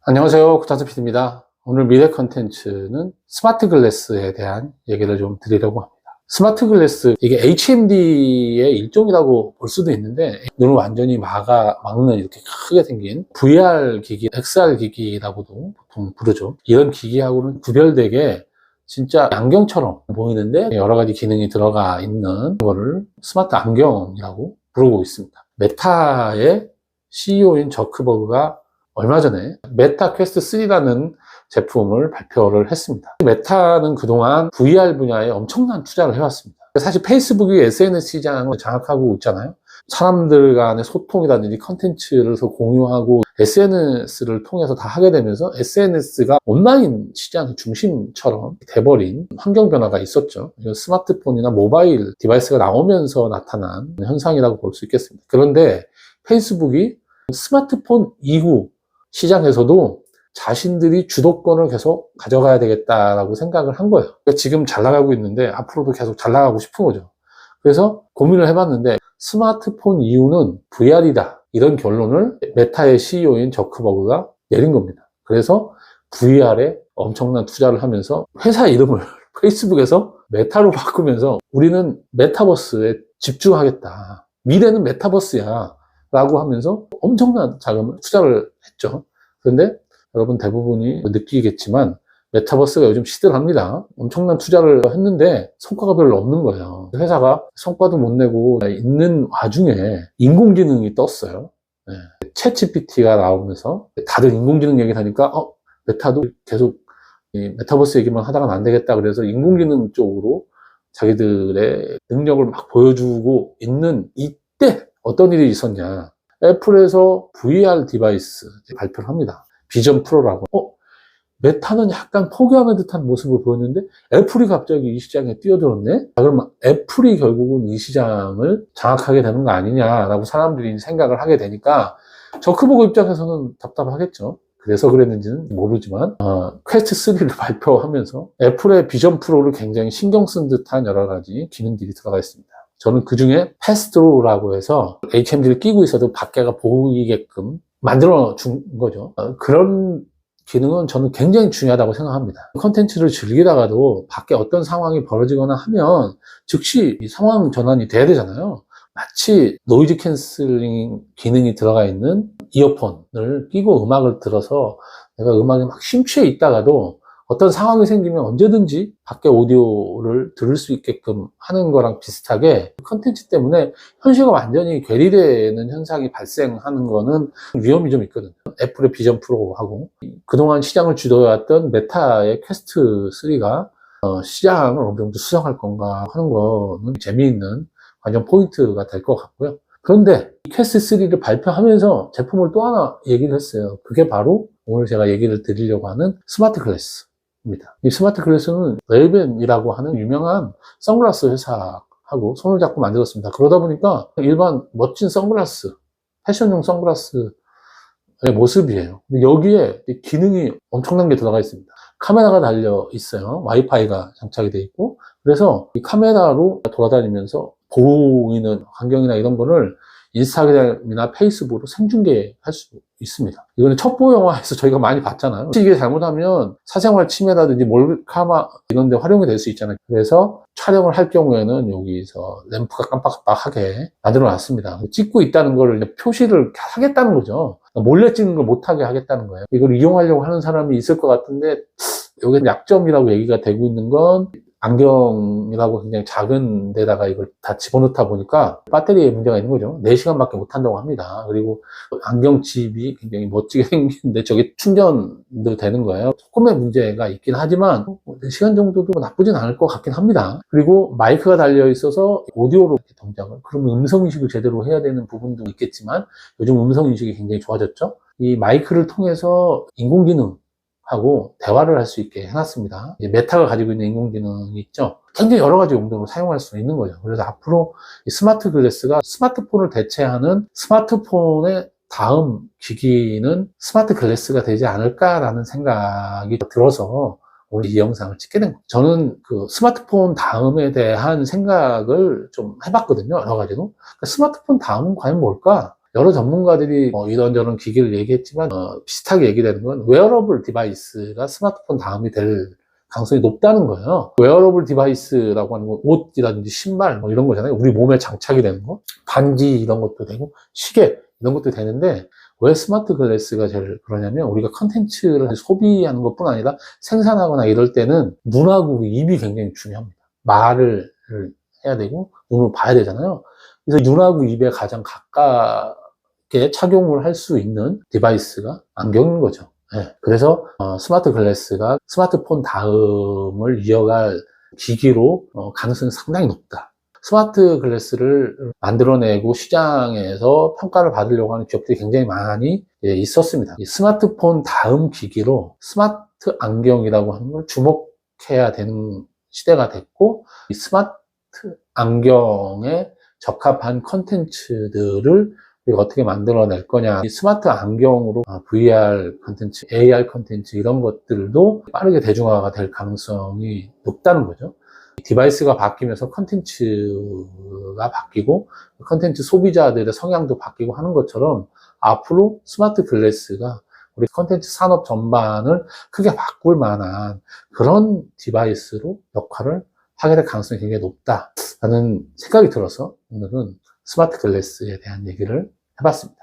안녕하세요. 구타스 PD입니다. 오늘 미래 컨텐츠는 스마트 글래스에 대한 얘기를 좀 드리려고 합니다. 스마트 글래스, 이게 HMD의 일종이라고 볼 수도 있는데, 눈을 완전히 막는 이렇게 크게 생긴 VR 기기, XR 기기라고도 보통 부르죠. 이런 기기하고는 구별되게 진짜 안경처럼 보이는데 여러 가지 기능이 들어가 있는 거를 스마트 안경이라고 부르고 있습니다. 메타의 CEO인 저크버그가 얼마 전에 메타 퀘스트 3라는 제품을 발표를 했습니다. 메타는 그동안 VR 분야에 엄청난 투자를 해왔습니다. 사실 페이스북이 SNS 시장을 장악하고 있잖아요. 사람들 간의 소통이라든지 컨텐츠를 공유하고 SNS를 통해서 다 하게 되면서 SNS가 온라인 시장의 중심처럼 돼버린 환경 변화가 있었죠. 스마트폰이나 모바일 디바이스가 나오면서 나타난 현상이라고 볼 수 있겠습니다. 그런데 페이스북이 스마트폰 이후 시장에서도 자신들이 주도권을 계속 가져가야 되겠다라고 생각을 한 거예요. 그러니까 지금 잘 나가고 있는데 앞으로도 계속 잘 나가고 싶은 거죠. 그래서 고민을 해봤는데 스마트폰 이후는 VR이다, 이런 결론을 메타의 CEO인 저크버그가 내린 겁니다. 그래서 VR에 엄청난 투자를 하면서 회사 이름을 페이스북에서 메타로 바꾸면서 우리는 메타버스에 집중하겠다, 미래는 메타버스야 라고 하면서 엄청난 자금을 투자를 했죠. 그런데 여러분 대부분이 느끼겠지만 메타버스가 요즘 시들합니다. 엄청난 투자를 했는데 성과가 별로 없는 거예요. 회사가 성과도 못 내고 있는 와중에 인공지능이 떴어요. 네. 챗 GPT가 나오면서 다들 인공지능 얘기를 하니까 메타도 계속 이 메타버스 얘기만 하다가는 안 되겠다, 그래서 인공지능 쪽으로 자기들의 능력을 막 보여주고 있는 이때 어떤 일이 있었냐. 애플에서 VR 디바이스 발표를 합니다. 비전 프로라고. 메타는 약간 포기하는 듯한 모습을 보였는데 애플이 갑자기 이 시장에 뛰어들었네? 그러면 애플이 결국은 이 시장을 장악하게 되는 거 아니냐라고 사람들이 생각을 하게 되니까 저크버그 입장에서는 답답하겠죠. 그래서 그랬는지는 모르지만 퀘스트 3를 발표하면서 애플의 비전 프로를 굉장히 신경 쓴 듯한 여러 가지 기능들이 들어가 있습니다. 저는 그 중에 패스트로우라고 해서 HMD를 끼고 있어도 밖에가 보이게끔 만들어 준 거죠. 그런 기능은 저는 굉장히 중요하다고 생각합니다. 컨텐츠를 즐기다가도 밖에 어떤 상황이 벌어지거나 하면 즉시 이 상황 전환이 돼야 되잖아요. 마치 노이즈 캔슬링 기능이 들어가 있는 이어폰을 끼고 음악을 들어서 내가 음악에 막 심취해 있다가도 어떤 상황이 생기면 언제든지 밖에 오디오를 들을 수 있게끔 하는 거랑 비슷하게 컨텐츠 때문에 현실과 완전히 괴리되는 현상이 발생하는 거는 위험이 좀 있거든요. 애플의 비전 프로하고 그동안 시장을 주도해왔던 메타의 퀘스트 3가 시장을 어느 정도 수성할 건가 하는 거는 재미있는 관전 포인트가 될 것 같고요. 그런데 이 퀘스트 3를 발표하면서 제품을 또 하나 얘기를 했어요. 그게 바로 오늘 제가 얘기를 드리려고 하는 스마트 글래스. 이 스마트 글래스는 레이벤이라고 하는 유명한 선글라스 회사하고 손을 잡고 만들었습니다. 그러다 보니까 일반 멋진 선글라스, 패션용 선글라스의 모습이에요. 근데 여기에 기능이 엄청난 게 들어가 있습니다. 카메라가 달려 있어요. 와이파이가 장착이 되어 있고, 그래서 이 카메라로 돌아다니면서 보이는 환경이나 이런 거를 인스타그램이나 페이스북으로 생중계할 수 있습니다. 이거는 첩보 영화에서 저희가 많이 봤잖아요. 이게 잘못하면 사생활 침해라든지 몰카마 이런 데 활용이 될 수 있잖아요. 그래서 촬영을 할 경우에는 여기서 램프가 깜빡깜빡하게 만들어 놨습니다. 찍고 있다는 걸 표시를 하겠다는 거죠. 몰래 찍는 걸 못하게 하겠다는 거예요. 이걸 이용하려고 하는 사람이 있을 것 같은데, 여기 약점이라고 얘기가 되고 있는 건 안경이라고 굉장히 작은 데다가 이걸 다 집어넣다 보니까 배터리에 문제가 있는 거죠. 4시간밖에 못 한다고 합니다. 그리고 안경칩이 굉장히 멋지게 생겼는데 저게 충전도 되는 거예요. 조금의 문제가 있긴 하지만 4시간 정도도 나쁘진 않을 것 같긴 합니다. 그리고 마이크가 달려 있어서 오디오로 동작을, 그러면 음성인식을 제대로 해야 되는 부분도 있겠지만 요즘 음성인식이 굉장히 좋아졌죠. 이 마이크를 통해서 인공지능 하고 대화를 할 수 있게 해놨습니다. 이제 메타가 가지고 있는 인공지능이 있죠. 굉장히 여러 가지 용도로 사용할 수 있는 거죠. 그래서 앞으로 이 스마트 글래스가 스마트폰을 대체하는 스마트폰의 다음 기기는 스마트 글래스가 되지 않을까라는 생각이 들어서 오늘 이 영상을 찍게 된 거예요. 저는 그 스마트폰 다음에 대한 생각을 좀 해봤거든요. 여러 가지로. 그러니까 스마트폰 다음은 과연 뭘까? 여러 전문가들이 이런저런 기기를 얘기했지만 비슷하게 얘기되는 건 웨어러블 디바이스가 스마트폰 다음이 될 가능성이 높다는 거예요. 웨어러블 디바이스라고 하는 건 옷이라든지 신발 뭐 이런 거잖아요. 우리 몸에 장착이 되는 거, 반지 이런 것도 되고 시계 이런 것도 되는데 왜 스마트 글래스가 제일 그러냐면 우리가 컨텐츠를 소비하는 것뿐 아니라 생산하거나 이럴 때는 눈하고 우리 입이 굉장히 중요합니다. 말을 해야 되고 눈을 봐야 되잖아요. 그래서 눈하고 입에 가장 가깝게 착용을 할 수 있는 디바이스가 안경인 거죠. 네. 그래서 스마트 글래스가 스마트폰 다음을 이어갈 기기로 가능성이 상당히 높다. 스마트 글래스를 만들어내고 시장에서 평가를 받으려고 하는 기업들이 굉장히 많이 있었습니다. 이 스마트폰 다음 기기로 스마트 안경이라고 하는 걸 주목해야 되는 시대가 됐고, 이 스마트 안경에 적합한 컨텐츠들을 우리가 어떻게 만들어낼 거냐. 이 스마트 안경으로 VR 컨텐츠, AR 컨텐츠 이런 것들도 빠르게 대중화가 될 가능성이 높다는 거죠. 디바이스가 바뀌면서 컨텐츠가 바뀌고 컨텐츠 소비자들의 성향도 바뀌고 하는 것처럼 앞으로 스마트 글래스가 우리 컨텐츠 산업 전반을 크게 바꿀 만한 그런 디바이스로 역할을 하게 될 가능성이 굉장히 높다라는 생각이 들어서 오늘은 스마트 글래스에 대한 얘기를 해봤습니다.